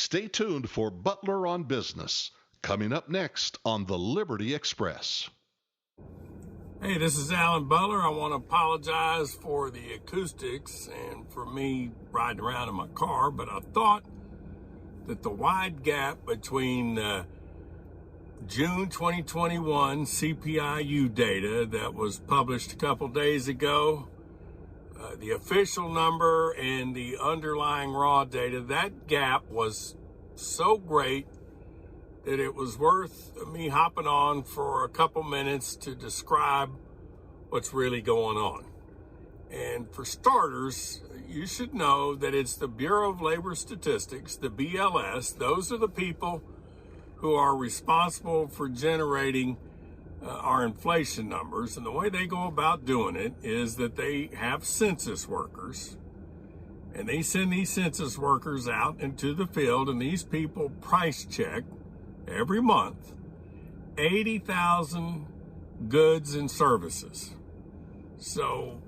Stay tuned for Butler on Business, coming up next on the Liberty Express. Hey, this is Alan Butler. I want to apologize for the acoustics and for me riding around in my car, but I thought that the wide gap between June 2021 CPIU data that was published a couple days ago, the official number, and the underlying raw data, that gap was so great that it was worth me hopping on for a couple minutes to describe what's really going on. And for starters, you should know that it's the Bureau of Labor Statistics, the BLS. Those are the people who are responsible for generating our inflation numbers. And the way they go about doing it is that they have census workers, and they send these census workers out into the field, and these people price check every month 80,000 goods and services. So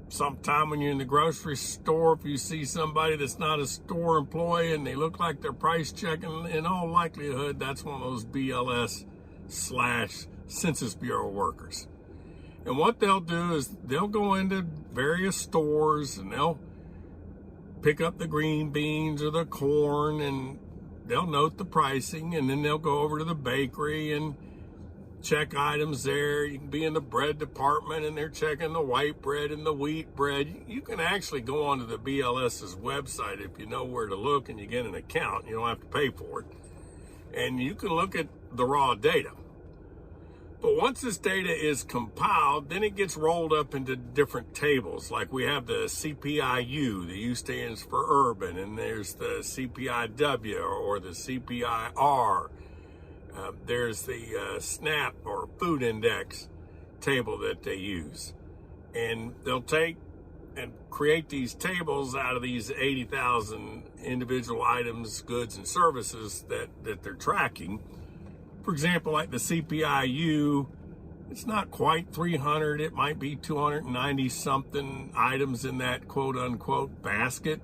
sometime when you're in the grocery store, if you see somebody that's not a store employee and they look like they're price checking, in all likelihood, that's one of those BLS/Census Bureau workers. And what they'll do is they'll go into various stores and they'll pick up the green beans or the corn, and they'll note the pricing, and then they'll go over to the bakery and check items there. You can be in the bread department and they're checking the white bread and the wheat bread. You can actually go onto the BLS's website if you know where to look and you get an account. You don't have to pay for it. And you can look at the raw data. But once this data is compiled, then it gets rolled up into different tables. Like we have the CPIU, the U stands for urban, and there's the CPIW or the CPIR. There's the SNAP or food index table that they use. And they'll take and create these tables out of these 80,000 individual items, goods, and services that they're tracking. For example, like the CPIU, it's not quite 300. It might be 290 something items in that quote unquote basket.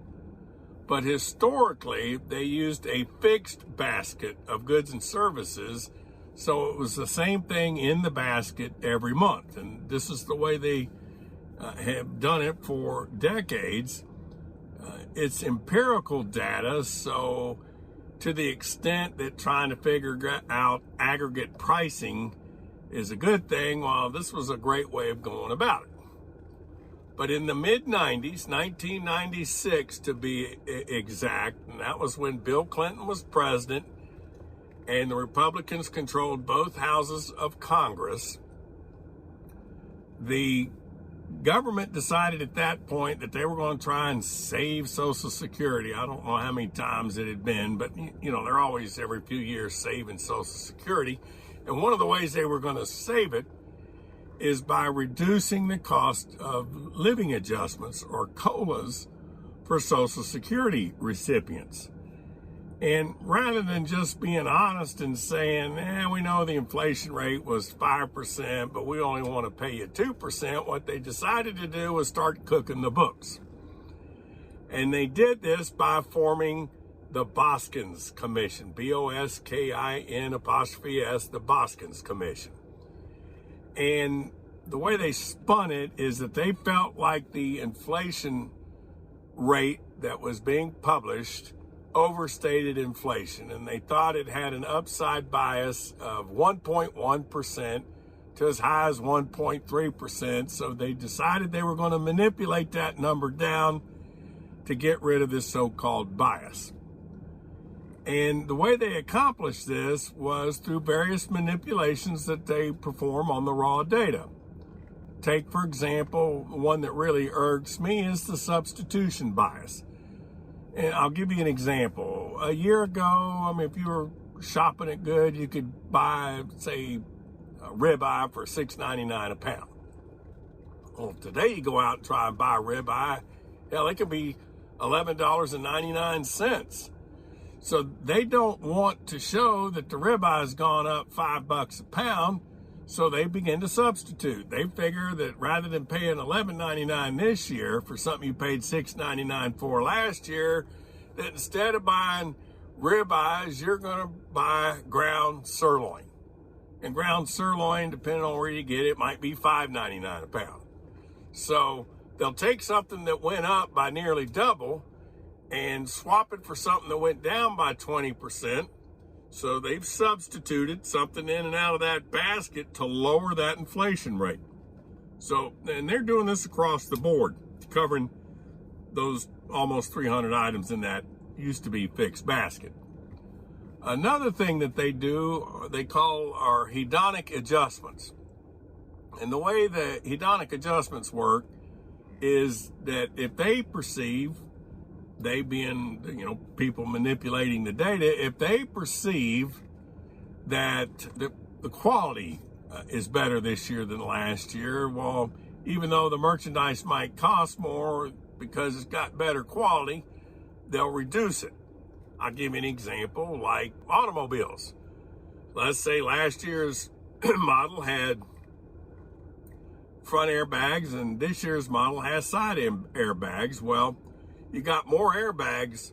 But historically, they used a fixed basket of goods and services. So it was the same thing in the basket every month. And this is the way they have done it for decades. It's empirical data. So to the extent that trying to figure out aggregate pricing is a good thing, well, this was a great way of going about it. But in the mid-90s, 1996 to be exact, and that was when Bill Clinton was president and the Republicans controlled both houses of Congress, the government decided at that point that they were going to try and save Social Security. I don't know how many times it had been, but they're always every few years saving Social Security. And one of the ways they were going to save it is by reducing the cost of living adjustments or COLAs for Social Security recipients. And rather than just being honest and saying, we know the inflation rate was 5%, but we only want to pay you 2%, what they decided to do was start cooking the books. And they did this by forming the Boskins Commission, BOSKIN''S, the Boskins Commission. And the way they spun it is that they felt like the inflation rate that was being published overstated inflation, and they thought it had an upside bias of 1.1% to as high as 1.3%. So they decided they were going to manipulate that number down to get rid of this so-called bias. And the way they accomplished this was through various manipulations that they perform on the raw data. Take, for example, one that really irks me is the substitution bias. And I'll give you an example. A year ago, if you were shopping at Good, you could buy, say, a ribeye for $6.99 a pound. Well, today you go out and try and buy a ribeye, hell, it could be $11.99. So they don't want to show that the ribeye's gone up $5 a pound, so they begin to substitute. They figure that rather than paying $11.99 this year for something you paid $6.99 for last year, that instead of buying ribeyes, you're going to buy ground sirloin. And ground sirloin, depending on where you get it, might be $5.99 a pound. So they'll take something that went up by nearly double and swap it for something that went down by 20%. So they've substituted something in and out of that basket to lower that inflation rate. So, and they're doing this across the board, covering those almost 300 items in that used to be fixed basket. Another thing that they do, they call our hedonic adjustments. And the way the hedonic adjustments work is that if they perceive, they being, people manipulating the data, if they perceive that the quality is better this year than last year, well, even though the merchandise might cost more because it's got better quality, they'll reduce it. I'll give you an example, like automobiles. Let's say last year's model had front airbags and this year's model has side airbags. Well, you got more airbags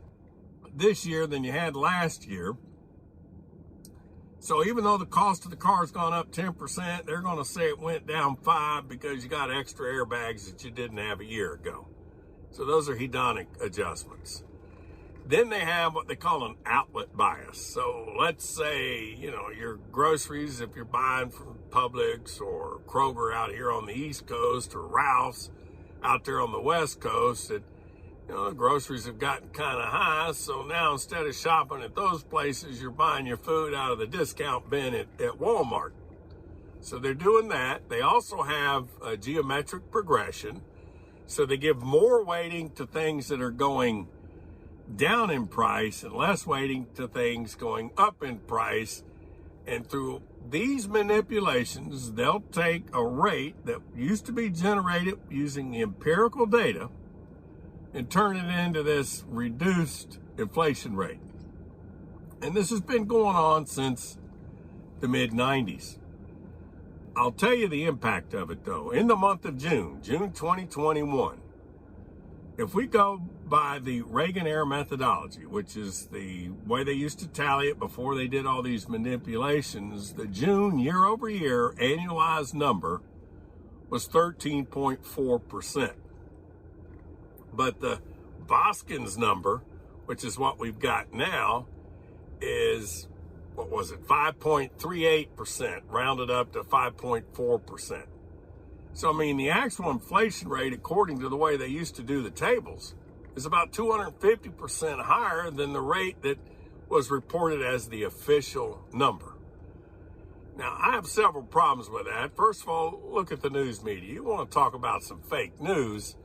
this year than you had last year. So even though the cost of the car's gone up 10%, they're going to say it went down 5% because you got extra airbags that you didn't have a year ago. So those are hedonic adjustments. Then they have what they call an outlet bias. So let's say, your groceries, if you're buying from Publix or Kroger out here on the East Coast or Ralph's out there on the West Coast, that, the groceries have gotten kind of high. So now instead of shopping at those places, you're buying your food out of the discount bin at Walmart. So they're doing that. They also have a geometric progression. So they give more weighting to things that are going down in price and less weighting to things going up in price. And through these manipulations, they'll take a rate that used to be generated using empirical data and turn it into this reduced inflation rate. And this has been going on since the mid-90s. I'll tell you the impact of it though. In the month of June 2021, if we go by the Reagan-era methodology, which is the way they used to tally it before they did all these manipulations, the June year-over-year annualized number was 13.4%. But the Boskins number, which is what we've got now, is, 5.38%, rounded up to 5.4%. So, the actual inflation rate, according to the way they used to do the tables, is about 250% higher than the rate that was reported as the official number. Now, I have several problems with that. First of all, look at the news media. You want to talk about some fake news.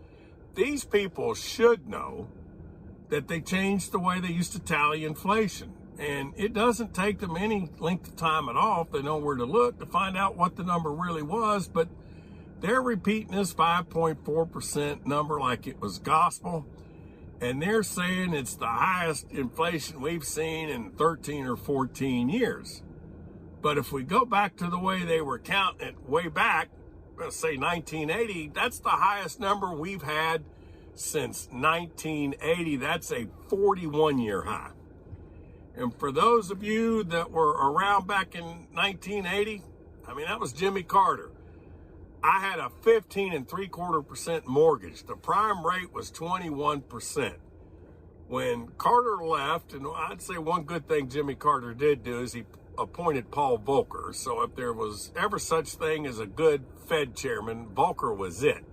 These people should know that they changed the way they used to tally inflation. And it doesn't take them any length of time at all if they know where to look to find out what the number really was. But they're repeating this 5.4% number like it was gospel. And they're saying it's the highest inflation we've seen in 13 or 14 years. But if we go back to the way they were counting it way back, let's say 1980, that's the highest number we've had since 1980. That's a 41-year high. And for those of you that were around back in 1980, that was Jimmy Carter. I had a 15.75% mortgage. The prime rate was 21%. When Carter left, and I'd say one good thing Jimmy Carter did do is he appointed Paul Volcker. So if there was ever such thing as a good Fed chairman, Volcker was it.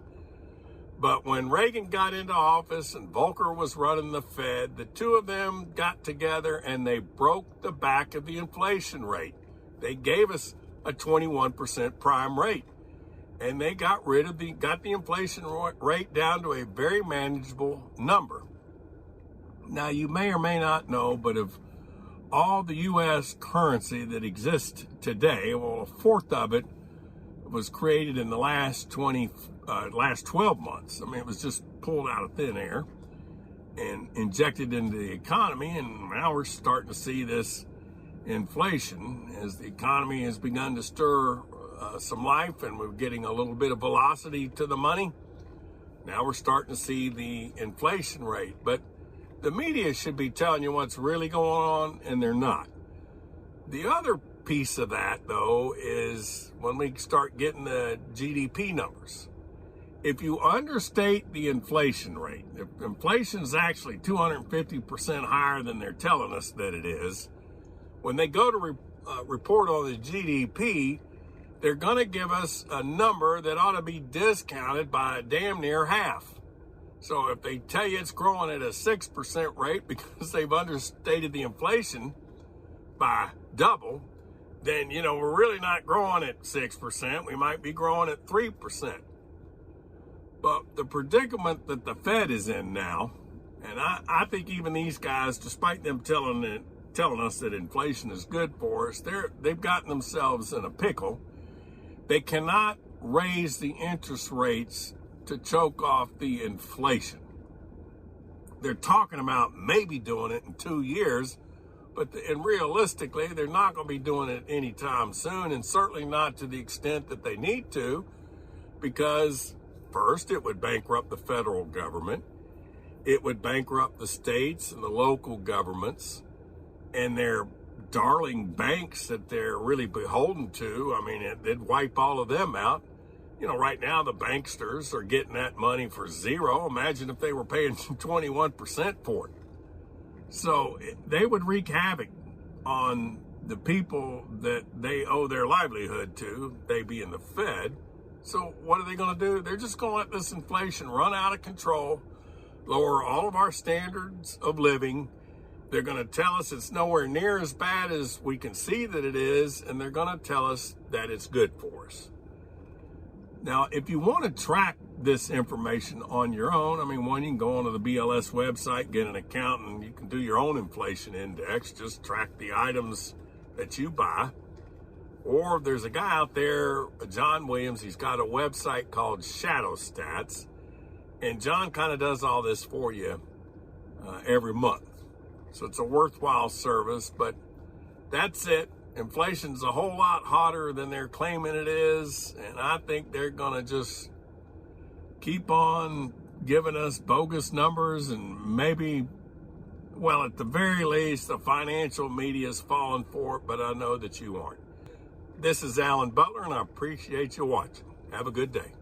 But when Reagan got into office and Volcker was running the Fed, the two of them got together and they broke the back of the inflation rate. They gave us a 21% prime rate. And they got the inflation rate down to a very manageable number. Now, you may or may not know, but of all the U.S. currency that exists today, a fourth of it was created in the last 12 months. It was just pulled out of thin air and injected into the economy. And now we're starting to see this inflation as the economy has begun to stir some life and we're getting a little bit of velocity to the money. Now we're starting to see the inflation rate. But The media should be telling you what's really going on, and they're not. The other piece of that, though, is when we start getting the GDP numbers. If you understate the inflation rate, if inflation is actually 250% higher than they're telling us that it is, when they go to report on the GDP, they're going to give us a number that ought to be discounted by damn near half. So if they tell you it's growing at a 6% rate because they've understated the inflation by double, then, we're really not growing at 6%. We might be growing at 3%. But the predicament that the Fed is in now, and I think even these guys, despite them telling us that inflation is good for us, they've gotten themselves in a pickle. They cannot raise the interest rates to choke off the inflation. They're talking about maybe doing it in 2 years, and realistically, they're not going to be doing it anytime soon, and certainly not to the extent that they need to, because first, it would bankrupt the federal government. It would bankrupt the states and the local governments and their darling banks that they're really beholden to. I mean, it'd wipe all of them out. Right now the banksters are getting that money for zero. Imagine if they were paying 21% for it. So they would wreak havoc on the people that they owe their livelihood to, they being the Fed. So what are they going to do? They're just going to let this inflation run out of control, lower all of our standards of living. They're going to tell us it's nowhere near as bad as we can see that it is, and they're going to tell us that it's good for us. Now, if you want to track this information on your own, one, you can go onto the BLS website, get an account, and you can do your own inflation index. Just track the items that you buy. Or there's a guy out there, John Williams, he's got a website called Shadow Stats, and John kind of does all this for you every month. So it's a worthwhile service, but that's it. Inflation's a whole lot hotter than they're claiming it is, and I think they're going to just keep on giving us bogus numbers, and maybe, well, at the very least, the financial media's falling for it, but I know that you aren't. This is Alan Butler, and I appreciate you watching. Have a good day.